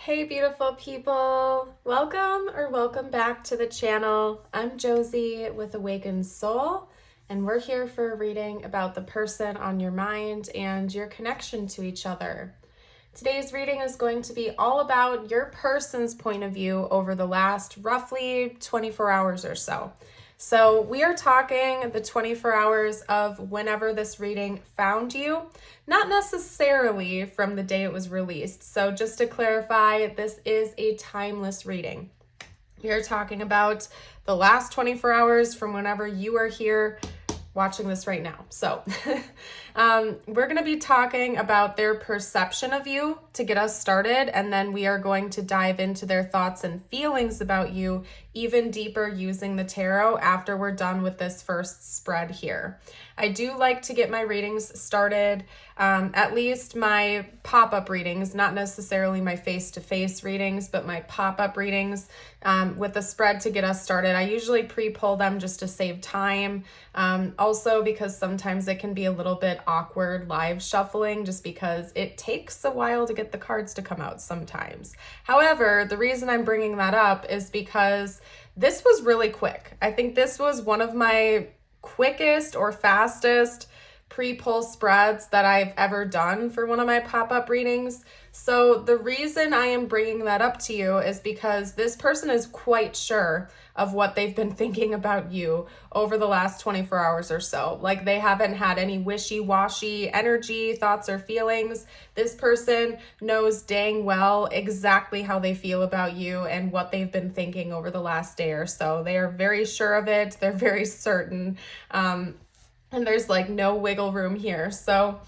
Hey beautiful people, welcome back to the channel. I'm Josie with Awakened Soul, and we're here for a reading about the person on your mind and your connection to each other. Today's reading is going to be all about your person's point of view over the last roughly 24 hours or so. So we are talking the 24 hours of whenever this reading found you, not necessarily from the day it was released. So just to clarify, this is a timeless reading. We are talking about the last 24 hours from whenever you are here watching this right now. So we're going to be talking about their perception of you to get us started, and then we are going to dive into their thoughts and feelings about you even deeper using the tarot after we're done with this first spread here. I do like to get my readings started, at least my pop-up readings, not necessarily my face-to-face readings, but my pop-up readings with the spread to get us started. I usually pre-pull them just to save time. Also because sometimes it can be a little bit awkward live shuffling just because it takes a while to get the cards to come out sometimes. However, the reason I'm bringing that up is because this was really quick. I think this was one of my quickest or fastest pre-pull spreads that I've ever done for one of my pop-up readings. So the reason I am bringing that up to you is because this person is quite sure of what they've been thinking about you over the last 24 hours or so. Like, they haven't had any wishy-washy energy, thoughts, or feelings. This person knows dang well exactly how they feel about you and what they've been thinking over the last day or so. They are very sure of it. They're very certain. And there's like no wiggle room here. So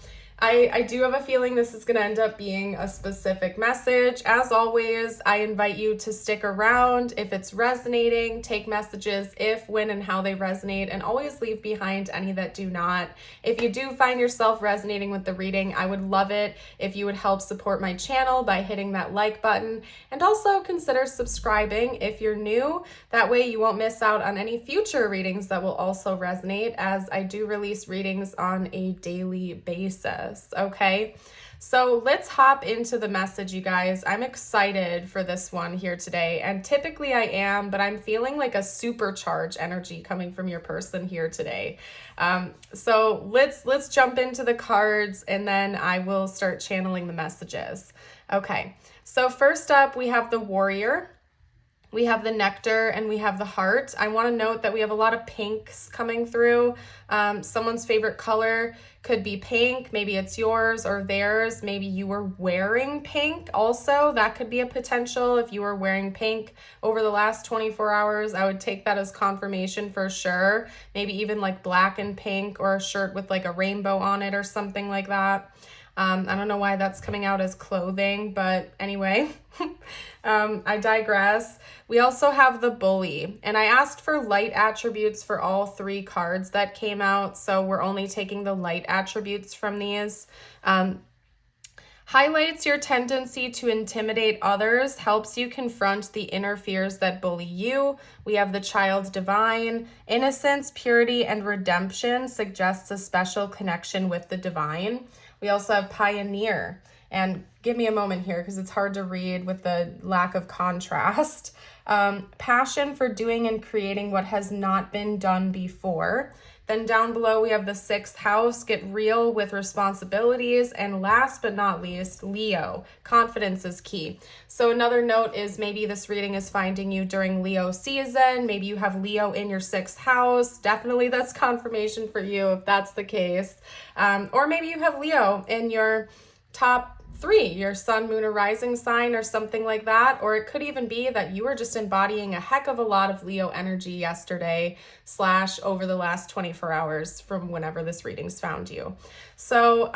I do have a feeling this is going to end up being a specific message. As always, I invite you to stick around. If it's resonating, take messages if, when, and how they resonate, and always leave behind any that do not. If you do find yourself resonating with the reading, I would love it if you would help support my channel by hitting that like button, and also consider subscribing if you're new. That way you won't miss out on any future readings that will also resonate, as I do release readings on a daily basis. Okay, so let's hop into the message, you guys. I'm excited for this one here today, and typically I am, but I'm feeling like a supercharged energy coming from your person here today. So let's jump into the cards, and then I will start channeling the messages. Okay, so first up we have the Warrior. We have the Nectar, and we have the Heart. I want to note that we have a lot of pinks coming through. Someone's favorite color could be pink. Maybe it's yours or theirs. Maybe you were wearing pink also. That could be a potential. If you were wearing pink over the last 24 hours, I would take that as confirmation for sure. Maybe even like black and pink, or a shirt with like a rainbow on it or something like that. I don't know why that's coming out as clothing, but anyway, I digress. We also have the Bully, and I asked for light attributes for all three cards that came out, so we're only taking the light attributes from these. Highlights your tendency to intimidate others, helps you confront the inner fears that bully you. We have the Child Divine. Innocence, purity, and redemption suggests a special connection with the divine. We also have Pioneer, and give me a moment here because it's hard to read with the lack of contrast. Passion for doing and creating what has not been done before. Then down below we have the 6th house, get real with responsibilities. And last but not least, Leo, confidence is key. So another note is maybe this reading is finding you during Leo season. Maybe you have Leo in your 6th house. Definitely that's confirmation for you if that's the case. Or maybe you have Leo in your top 3, your sun, moon, or rising sign or something like that. Or it could even be that you were just embodying a heck of a lot of Leo energy yesterday / over the last 24 hours from whenever this reading's found you. So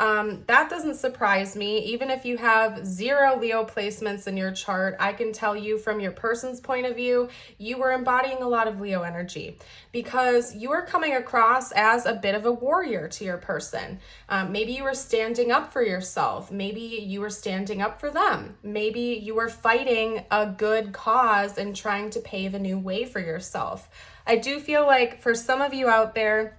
that doesn't surprise me. Even if you have 0 Leo placements in your chart, I can tell you from your person's point of view, you were embodying a lot of Leo energy because you are coming across as a bit of a warrior to your person. Maybe you were standing up for yourself. Maybe you were standing up for them. Maybe you were fighting a good cause and trying to pave a new way for yourself. I do feel like for some of you out there,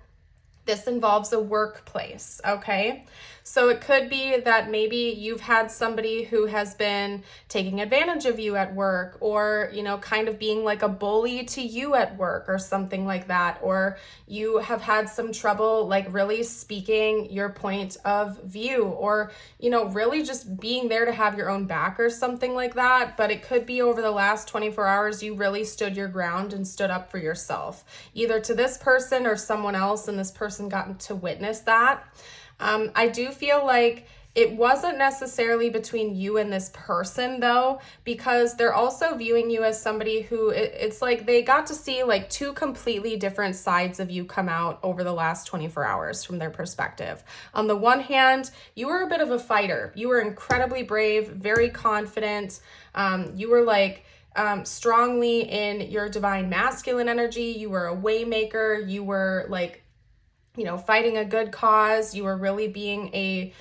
this involves a workplace, okay? So it could be that maybe you've had somebody who has been taking advantage of you at work, or, kind of being like a bully to you at work or something like that. Or you have had some trouble like really speaking your point of view, or, really just being there to have your own back or something like that. But it could be over the last 24 hours, you really stood your ground and stood up for yourself, either to this person or someone else, and this person got to witness that. I do feel like it wasn't necessarily between you and this person though, because they're also viewing you as somebody who it's like they got to see like two completely different sides of you come out over the last 24 hours from their perspective. On the one hand, you were a bit of a fighter. You were incredibly brave, very confident. You were like strongly in your divine masculine energy. You were a waymaker. You were like, fighting a good cause. You were really being a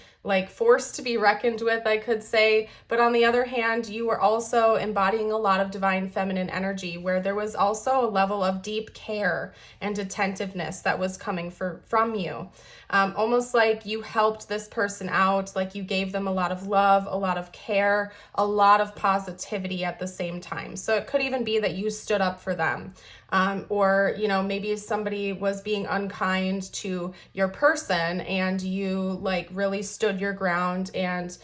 force to be reckoned with, I could say. But on the other hand, you were also embodying a lot of divine feminine energy, where there was also a level of deep care and attentiveness that was coming from you. Almost like you helped this person out, like you gave them a lot of love, a lot of care, a lot of positivity at the same time. So it could even be that you stood up for them. Or, maybe somebody was being unkind to your person and you really stood your ground and,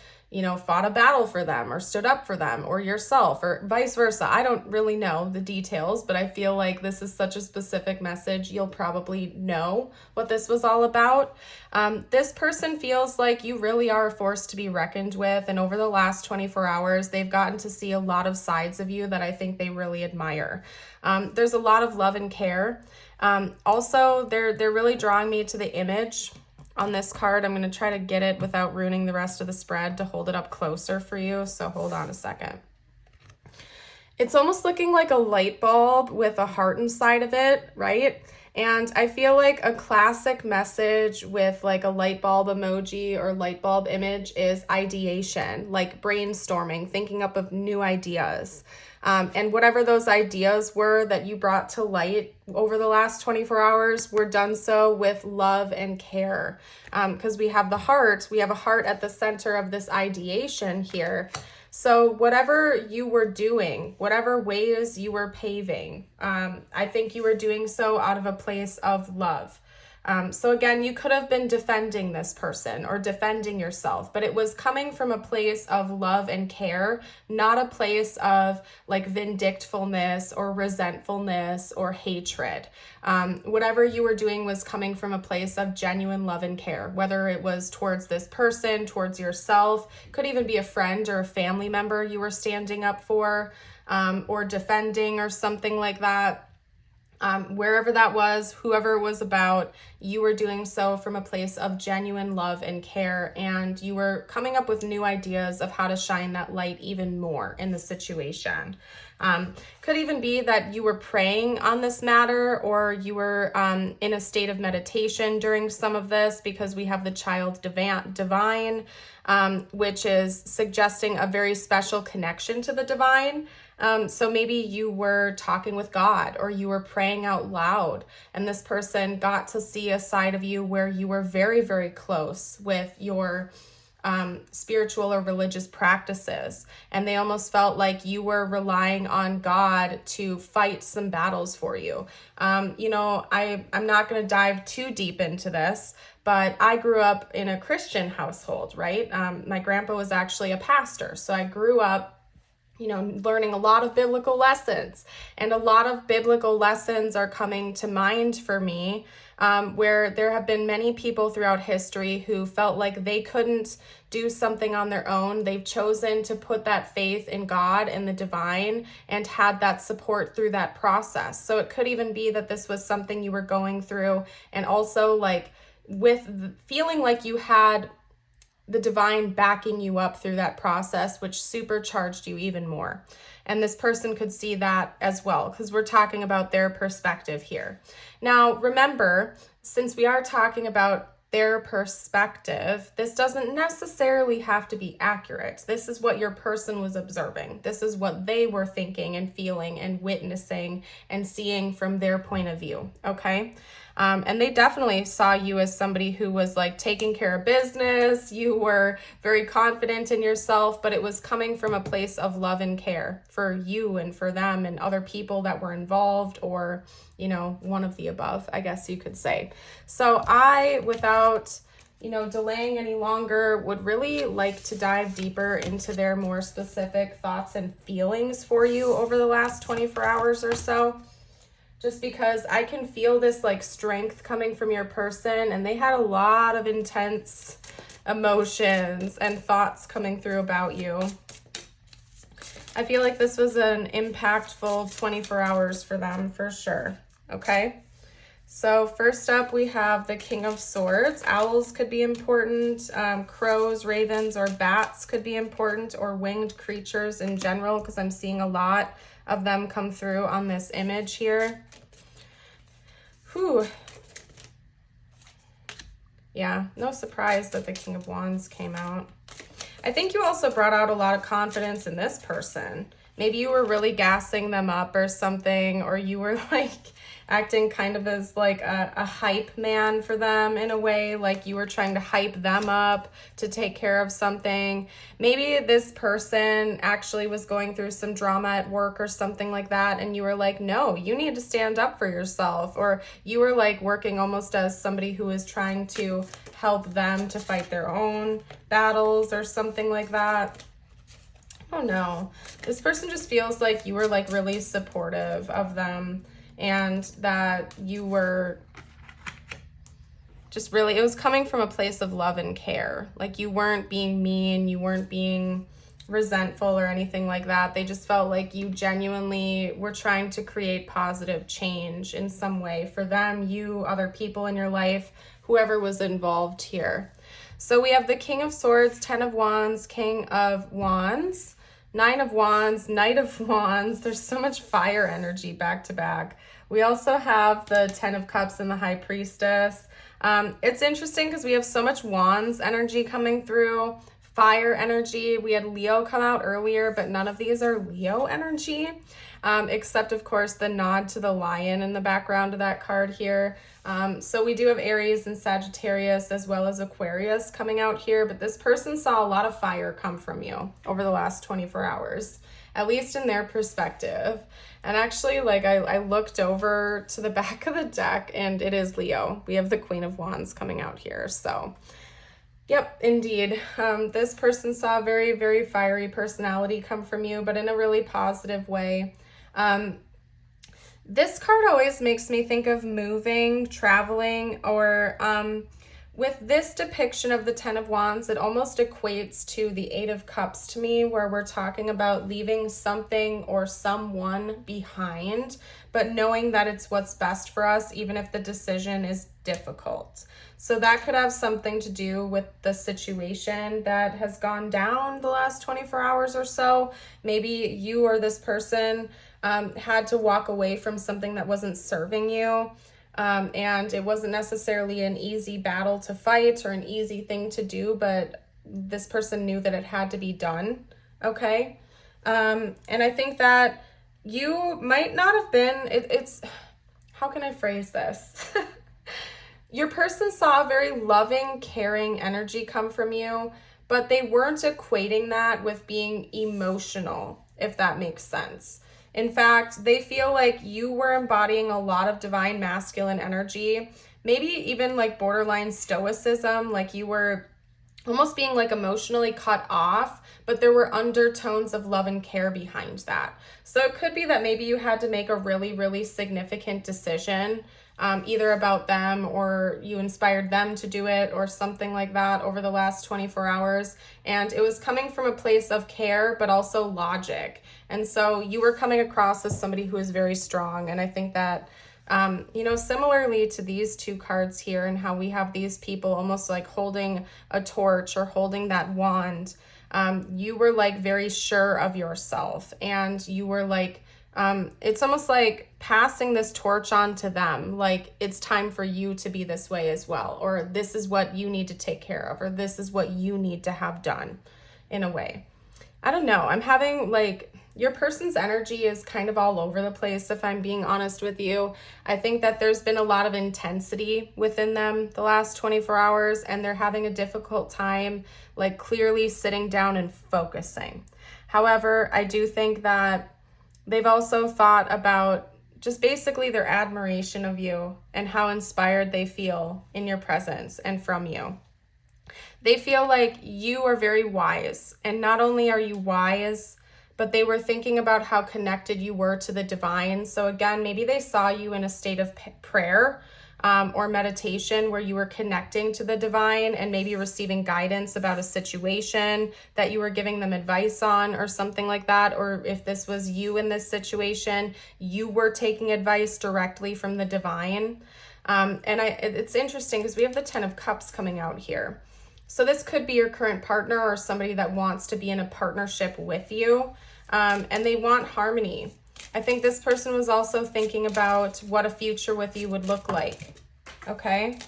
fought a battle for them or stood up for them or yourself, or vice versa. I don't really know the details, but I feel like this is such a specific message. You'll probably know what this was all about. This person feels like you really are a force to be reckoned with. And over the last 24 hours, they've gotten to see a lot of sides of you that I think they really admire. There's a lot of love and care. Also, they're really drawing me to the image on this card. I'm going to try to get it without ruining the rest of the spread to hold it up closer for you. So hold on a second. It's almost looking like a light bulb with a heart inside of it, right? And I feel like a classic message with like a light bulb emoji or light bulb image is ideation, like brainstorming, thinking up of new ideas. And whatever those ideas were that you brought to light over the last 24 hours were done so with love and care. Because we have a heart at the center of this ideation here. So whatever you were doing, whatever ways you were paving, I think you were doing so out of a place of love. So again, you could have been defending this person or defending yourself, but it was coming from a place of love and care, not a place of vindictfulness or resentfulness or hatred. Whatever you were doing was coming from a place of genuine love and care, whether it was towards this person, towards yourself, could even be a friend or a family member you were standing up for, or defending or something like that. Wherever that was, whoever it was about, you were doing so from a place of genuine love and care, and you were coming up with new ideas of how to shine that light even more in the situation. Could even be that you were praying on this matter, or you were in a state of meditation during some of this, because we have the child divine, which is suggesting a very special connection to the divine. So maybe you were talking with God, or you were praying out loud, and this person got to see a side of you where you were very, very close with your spiritual or religious practices. And they almost felt like you were relying on God to fight some battles for you. I'm not going to dive too deep into this, but I grew up in a Christian household, right? My grandpa was actually a pastor. So I grew up learning a lot of biblical lessons, and a lot of biblical lessons are coming to mind for me, where there have been many people throughout history who felt like they couldn't do something on their own. They've chosen to put that faith in God and the divine and had that support through that process. So it could even be that this was something you were going through, and also with feeling like you had the divine backing you up through that process, which supercharged you even more. And this person could see that as well, because we're talking about their perspective here. Now, remember, since we are talking about their perspective, this doesn't necessarily have to be accurate. This is what your person was observing. This is what they were thinking and feeling and witnessing and seeing from their point of view, okay? And they definitely saw you as somebody who was like taking care of business. You were very confident in yourself, but it was coming from a place of love and care for you and for them and other people that were involved, or, you know, one of the above, I guess you could say. So I, without, you know, delaying any longer, would really like to dive deeper into their more specific thoughts and feelings for you over the last 24 hours or so. Just because I can feel this like strength coming from your person, and they had a lot of intense emotions and thoughts coming through about you. I feel like this was an impactful 24 hours for them for sure. Okay. So first up, we have the King of Swords. Owls could be important. Crows, ravens, or bats could be important, or winged creatures in general, because I'm seeing a lot of them come through on this image here. Whew. Yeah, no surprise that the King of Wands came out. I think you also brought out a lot of confidence in this person. Maybe you were really gassing them up or something, or you were like acting kind of as like a hype man for them in a way, like you were trying to hype them up to take care of something. Maybe this person actually was going through some drama at work or something like that, and you were like, no, you need to stand up for yourself. Or you were like working almost as somebody who is trying to help them to fight their own battles or something like that. Oh no, this person just feels like you were like really supportive of them, and that you were just really, it was coming from a place of love and care. Like you weren't being mean, you weren't being resentful or anything like that. They just felt like you genuinely were trying to create positive change in some way for them, you, other people in your life, whoever was involved here. So we have the King of Swords, 10 of Wands, King of Wands, 9 of Wands, Knight of Wands. There's so much fire energy back to back. We also have the 10 of Cups and the High Priestess. It's interesting because we have so much Wands energy coming through, fire energy. We had Leo come out earlier, but none of these are Leo energy, except of course the nod to the lion in the background of that card here. So we do have Aries and Sagittarius as well as Aquarius coming out here, but this person saw a lot of fire come from you over the last 24 hours, at least in their perspective. And actually, like I looked over to the back of the deck and it is Leo. We have the Queen of Wands coming out here. So yep, indeed. This person saw a very, very fiery personality come from you, but in a really positive way. This card always makes me think of moving, traveling, or with this depiction of the 10 of Wands, it almost equates to the 8 of Cups to me, where we're talking about leaving something or someone behind, but knowing that it's what's best for us, even if the decision is difficult. So that could have something to do with the situation that has gone down the last 24 hours or so. Maybe you or this person had to walk away from something that wasn't serving you. And it wasn't necessarily an easy battle to fight or an easy thing to do, but this person knew that it had to be done. Okay. And I think that you might not have been, it's, how can I phrase this? Your person saw a very loving, caring energy come from you, but they weren't equating that with being emotional, if that makes sense. In fact, they feel like you were embodying a lot of divine masculine energy, maybe even like borderline stoicism, like you were almost being like emotionally cut off, but there were undertones of love and care behind that. So it could be that maybe you had to make a really, really significant decision, either about them or you inspired them to do it or something like that over the last 24 hours. And it was coming from a place of care, but also logic. And so you were coming across as somebody who is very strong. And I think that, you know, similarly to these two cards here and how we have these people almost like holding a torch or holding that wand, you were like very sure of yourself, and you were like, it's almost like passing this torch on to them. Like, it's time for you to be this way as well, or this is what you need to take care of, or this is what you need to have done in a way. I don't know. I'm having like, your person's energy is kind of all over the place, if I'm being honest with you. I think that there's been a lot of intensity within them the last 24 hours, and they're having a difficult time, like, clearly sitting down and focusing. However, I do think that they've also thought about just basically their admiration of you and how inspired they feel in your presence and from you. They feel like you are very wise, and not only are you wise, but they were thinking about how connected you were to the divine. So again, maybe they saw you in a state of prayer or meditation where you were connecting to the divine and maybe receiving guidance about a situation that you were giving them advice on or something like that. Or if this was you in this situation, you were taking advice directly from the divine. It's interesting because we have the 10 of Cups coming out here. So this could be your current partner or somebody that wants to be in a partnership with you, and they want harmony. I think this person was also thinking about what a future with you would look like, okay?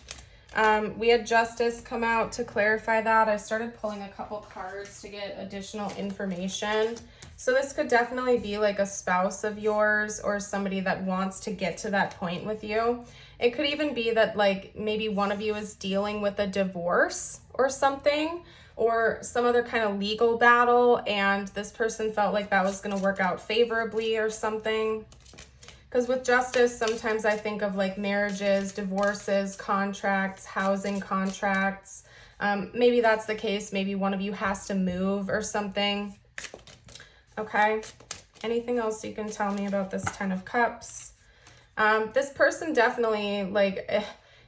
We had Justice come out to clarify that. I started pulling a couple cards to get additional information. So this could definitely be like a spouse of yours or somebody that wants to get to that point with you. It could even be that, like, maybe one of you is dealing with a divorce or something, or some other kind of legal battle, and this person felt like that was going to work out favorably or something. Because with Justice, sometimes I think of like marriages, divorces, contracts, housing contracts. Maybe that's the case. Maybe one of you has to move or something. Okay. Anything else you can tell me about this 10 of Cups? This person definitely, like,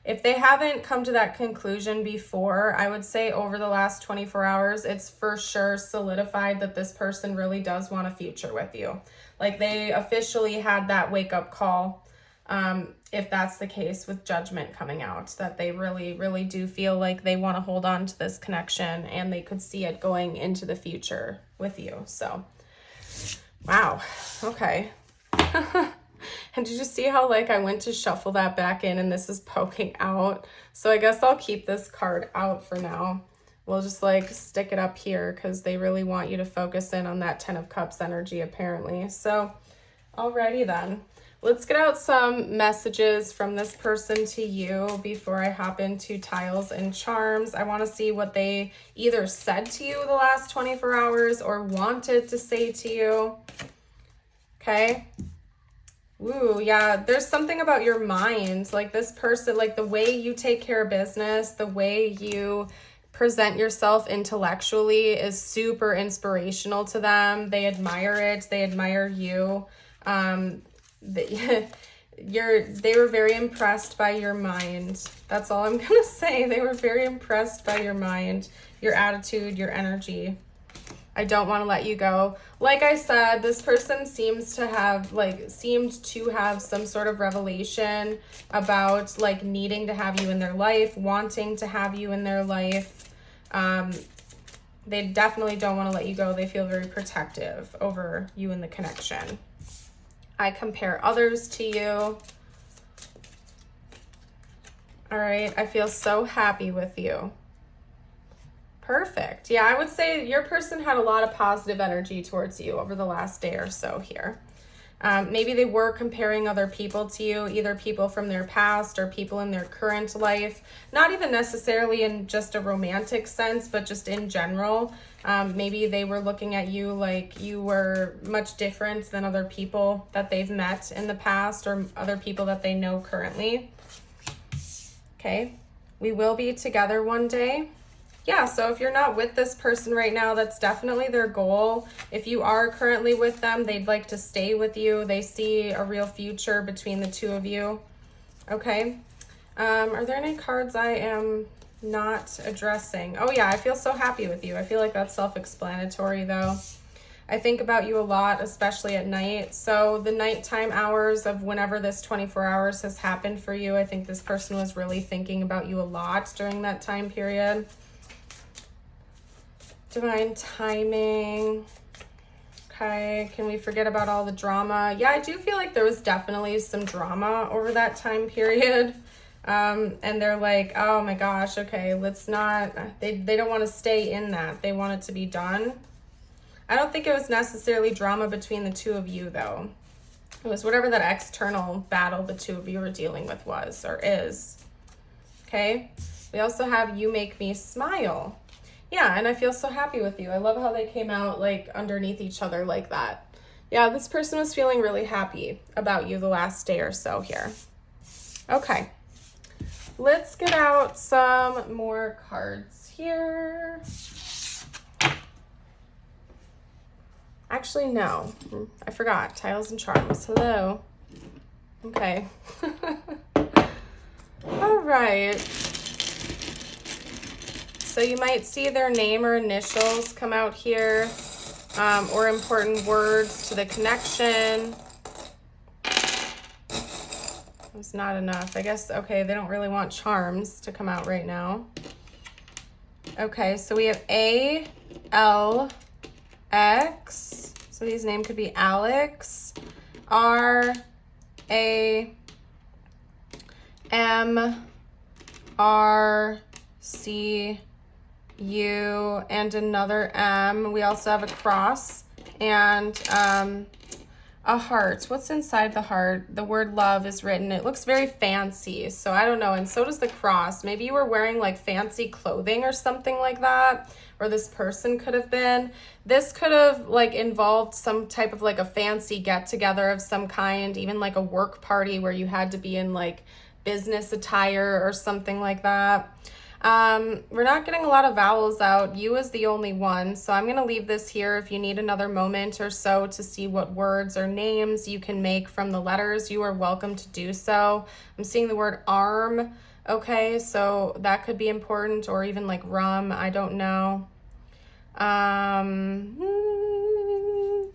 if they haven't come to that conclusion before, I would say over the last 24 hours, it's for sure solidified that this person really does want a future with you. Like, they officially had that wake-up call, if that's the case with Judgment coming out, that they really, really do feel like they want to hold on to this connection and they could see it going into the future with you. So, wow. Okay. And did you see how, like, I went to shuffle that back in and this is poking out? So I guess I'll keep this card out for now. We'll just, like, stick it up here because they really want you to focus in on that 10 of Cups energy, apparently. So, alrighty then. Let's get out some messages from this person to you before I hop into tiles and charms. I want to see what they either said to you the last 24 hours or wanted to say to you. Okay. Ooh, yeah, there's something about your mind, like this person, like the way you take care of business, the way you present yourself intellectually is super inspirational to them. They admire it. They admire you. They were very impressed by your mind. That's all I'm going to say. They were very impressed by your mind, your attitude, your energy. I don't want to let you go. Like I said, this person seemed to have some sort of revelation about, like, needing to have you in their life, wanting to have you in their life. They definitely don't want to let you go. They feel very protective over you and the connection. I compare others to you. All right, I feel so happy with you. Perfect. Yeah, I would say your person had a lot of positive energy towards you over the last day or so here. Maybe they were comparing other people to you, either people from their past or people in their current life, not even necessarily in just a romantic sense, but just in general. Maybe they were looking at you like you were much different than other people that they've met in the past or other people that they know currently. Okay, we will be together one day. Yeah, so if you're not with this person right now, that's definitely their goal. If you are currently with them, they'd like to stay with you. They see a real future between the two of you. Okay. Are there any cards I am not addressing? Oh yeah, I feel so happy with you. I feel like that's self-explanatory though. I think about you a lot, especially at night. So the nighttime hours of whenever this 24 hours has happened for you, I think this person was really thinking about you a lot during that time period. Divine timing. Okay, can we forget about all the drama? Yeah, I do feel like there was definitely some drama over that time period. And they're like, oh my gosh, okay, let's not, they don't want to stay in that. They want it to be done. I don't think it was necessarily drama between the two of you, though. It was whatever that external battle the two of you were dealing with was or is. Okay? We also have you make me smile. Yeah, and I feel so happy with you. I love how they came out like underneath each other like that. Yeah, this person was feeling really happy about you the last day or so here. Okay. Let's get out some more cards here. Actually, no. I forgot. Tiles and charms. Hello. Okay. All right. So you might see their name or initials come out here, or important words to the connection. It's not enough. I guess, okay, they don't really want charms to come out right now. Okay, so we have A, L, X. So his name could be Alex. R, A, M, R, C, U, and another M. We also have a cross and a heart. What's inside the heart? The word love is written. It looks very fancy, so I don't know. And so does the cross. Maybe you were wearing like fancy clothing or something like that, or this person could have been. This could have like involved some type of like a fancy get together of some kind, even like a work party where you had to be in like business attire or something like that. We're not getting a lot of vowels out. You is the only one. So I'm going to leave this here. If you need another moment or so to see what words or names you can make from the letters, you are welcome to do so. I'm seeing the word arm. Okay, so that could be important, or even like rum. I don't know.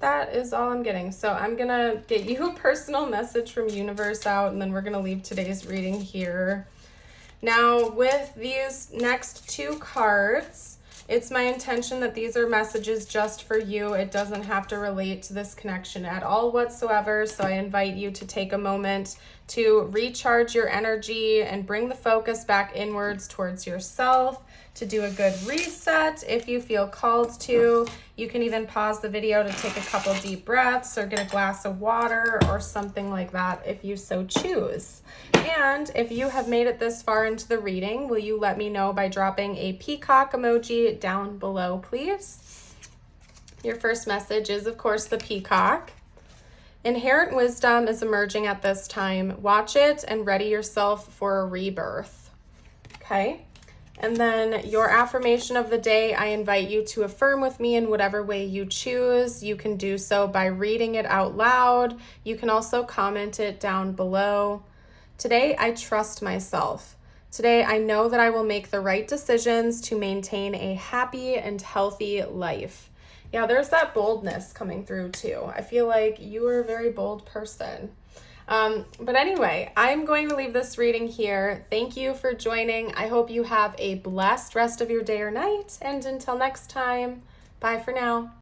That is all I'm getting. So I'm going to get you a personal message from universe out, and then we're going to leave today's reading here. Now, with these next two cards, it's my intention that these are messages just for you. It doesn't have to relate to this connection at all whatsoever. So I invite you to take a moment to recharge your energy and bring the focus back inwards towards yourself, to do a good reset if you feel called to. You can even pause the video to take a couple deep breaths or get a glass of water or something like that if you so choose. And if you have made it this far into the reading, will you let me know by dropping a peacock emoji down below, please? Your first message is, of course, the peacock. Inherent wisdom is emerging at this time. Watch it and ready yourself for a rebirth. Okay. And then your affirmation of the day, I invite you to affirm with me in whatever way you choose. You can do so by reading it out loud. You can also comment it down below. Today, I trust myself. Today, I know that I will make the right decisions to maintain a happy and healthy life. Yeah, there's that boldness coming through too. I feel like you are a very bold person. But anyway, I'm going to leave this reading here. Thank you for joining. I hope you have a blessed rest of your day or night. And until next time, bye for now.